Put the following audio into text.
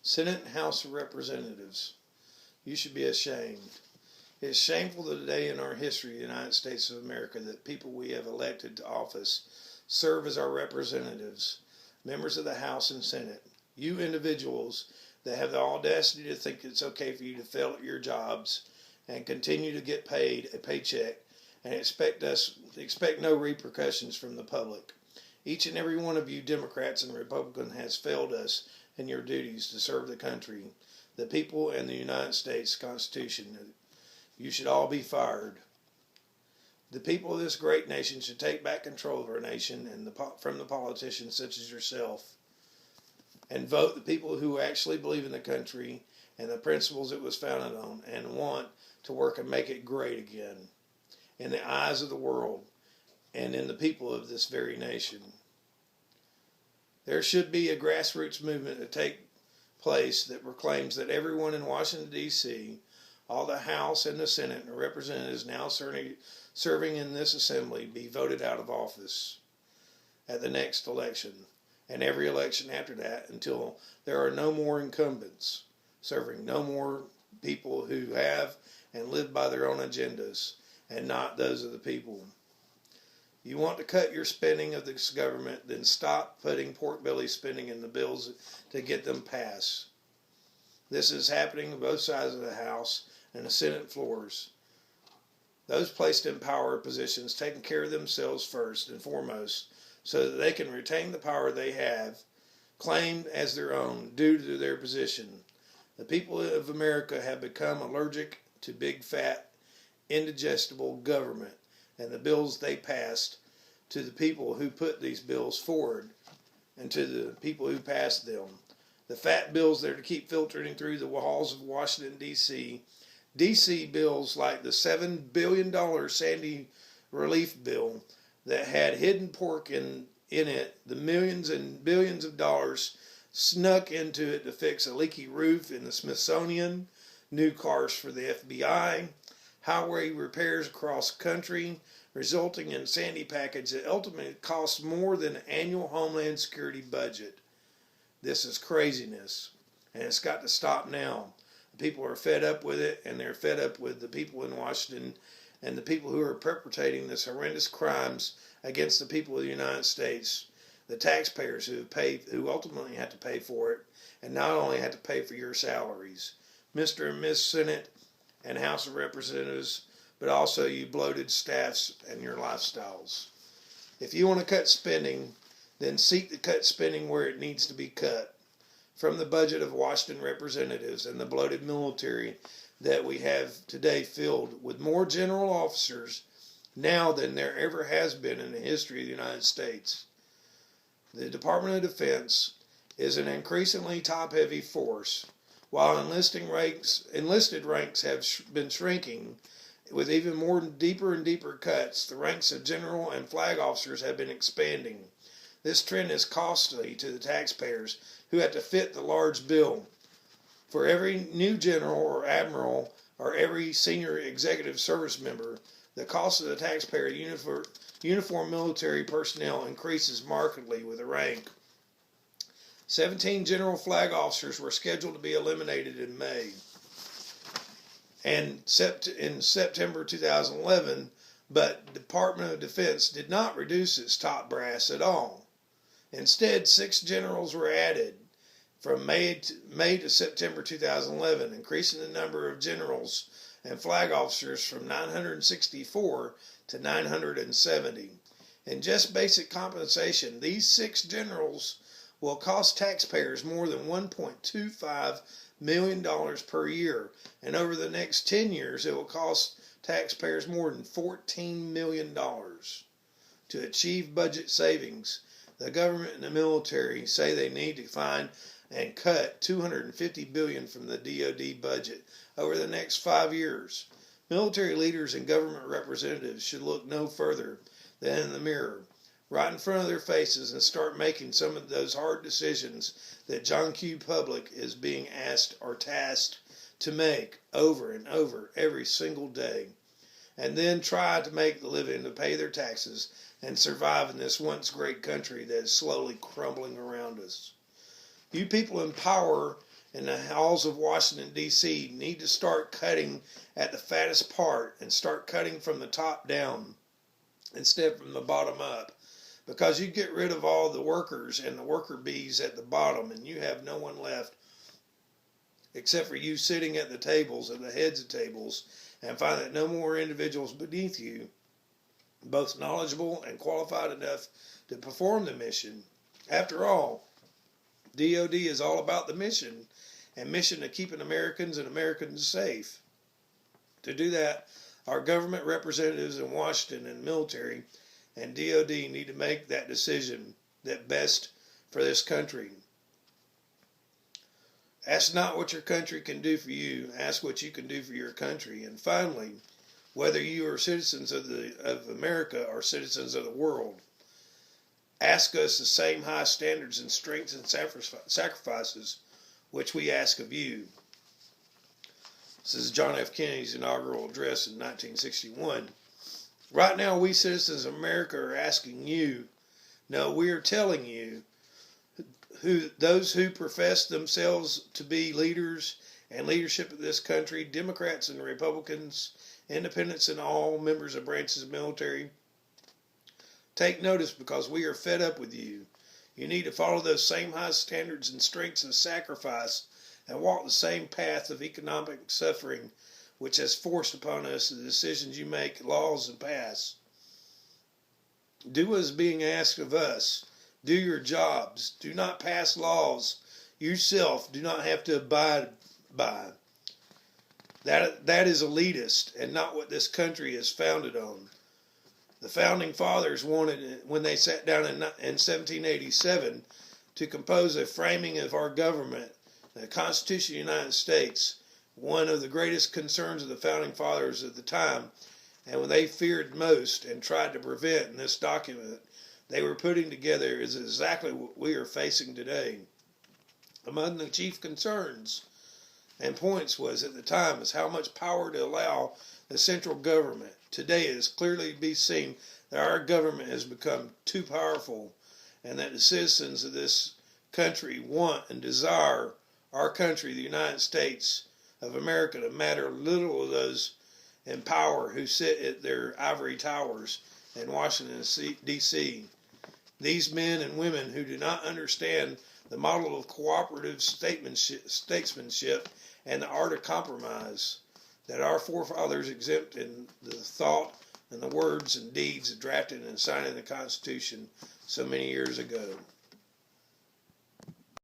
Senate and House of Representatives, you should be ashamed. It is shameful that today in our history of the United States of America that people we have elected to office serve as our representatives, members of the House and Senate. You individuals that have the audacity to think it's okay for you to fail at your jobs and continue to get paid a paycheck and expect no repercussions from the public. Each and every one of you Democrats and Republicans has failed us in your duties to serve the country, the people, and the United States Constitution. You should all be fired. The people of this great nation should take back control of our nation and from the politicians such as yourself, and vote the people who actually believe in the country and the principles it was founded on and want to work and make it great again in the eyes of the world and in the people of this very nation. There should be a grassroots movement to take place that proclaims that everyone in Washington, D.C., all the House and the Senate and representatives now serving in this assembly be voted out of office at the next election and every election after that until there are no more incumbents serving, no more people who have and live by their own agendas and not those of the people. You want to cut your spending of this government, then stop putting pork belly spending in the bills to get them passed. This is happening on both sides of the House and the Senate floors. Those placed in power positions taking care of themselves first and foremost so that they can retain the power they have claimed as their own due to their position. The people of America have become allergic to big, fat, indigestible government and the bills they passed, to the people who put these bills forward and to the people who passed them. The fat bills that are to keep filtering through the walls of Washington, D.C. D.C. bills like the $7 billion Sandy relief bill that had hidden pork in it, the millions and billions of dollars snuck into it to fix a leaky roof in the Smithsonian, new cars for the FBI, highway repairs across the country, resulting in Sandy package that ultimately costs more than the annual Homeland Security budget. This is craziness, and it's got to stop now. The people are fed up with it, and they're fed up with the people in Washington and the people who are perpetrating this horrendous crimes against the people of the United States, the taxpayers who ultimately have to pay for it, and not only have to pay for your salaries. Mr. and Ms. Senate and House of Representatives, but also you bloated staffs and your lifestyles. If you want to cut spending, then seek to cut spending where it needs to be cut, from the budget of Washington representatives and the bloated military that we have today filled with more general officers now than there ever has been in the history of the United States. The Department of Defense is an increasingly top-heavy force, while enlisted ranks have been shrinking with even more deeper and deeper cuts. The ranks of general and flag officers have been expanding. This trend is costly to the taxpayers who have to fit the large bill. For every new general or admiral or every senior executive service member, the cost of the taxpayer uniform military personnel increases markedly with the rank. 17 general flag officers were scheduled to be eliminated in May and in September 2011, but the Department of Defense did not reduce its top brass at all. Instead, 6 generals were added from May to September 2011, increasing the number of generals and flag officers from 964 to 970. In just basic compensation, these 6 generals will cost taxpayers more than $1.25 million per year, and over the next 10 years it will cost taxpayers more than $14 million. To achieve budget savings, the government and the military say they need to find and cut $250 billion from the DoD budget over the next 5 years. Military leaders and government representatives should look no further than in the mirror, right in front of their faces, and start making some of those hard decisions that John Q. Public is being asked or tasked to make over and over every single day, and then try to make the living to pay their taxes and survive in this once great country that is slowly crumbling around us. You people in power in the halls of Washington, D.C. need to start cutting at the fattest part and start cutting from the top down instead of from the bottom up. Because you get rid of all the workers and the worker bees at the bottom, and you have no one left except for you sitting at the tables, at the heads of tables, and find that no more individuals beneath you, both knowledgeable and qualified enough to perform the mission. After all, DOD is all about the mission, and mission to keeping Americans and Americans safe. To do that, our government representatives in Washington and military and DOD need to make that decision that best for this country. Ask not what your country can do for you, ask what you can do for your country. And finally, whether you are citizens of America or citizens of the world, ask us the same high standards and strengths and sacrifices which we ask of you. This is John F. Kennedy's inaugural address in 1961. Right now, we citizens of America are asking you, no, we are telling you, those who profess themselves to be leaders and leadership of this country, Democrats and Republicans, independents and all members of branches of military, take notice, because we are fed up with you. You need to follow those same high standards and strengths of sacrifice and walk the same path of economic suffering which has forced upon us the decisions you make, laws, and pass. Do what is being asked of us. Do your jobs. Do not pass laws yourself do not have to abide by. That is elitist and not what this country is founded on. The founding fathers wanted, when they sat down in 1787 to compose a framing of our government, the Constitution of the United States, one of the greatest concerns of the founding fathers at the time, and when they feared most and tried to prevent in this document they were putting together, is exactly what we are facing today. Among the chief concerns and points was at the time is how much power to allow the central government. Today it is clearly to be seen that our government has become too powerful, and that the citizens of this country want and desire our country, the United States of America, to matter little of those in power who sit at their ivory towers in Washington, D.C. These men and women who do not understand the model of cooperative statesmanship and the art of compromise that our forefathers exempt in the thought and the words and deeds drafted and signed in the Constitution so many years ago.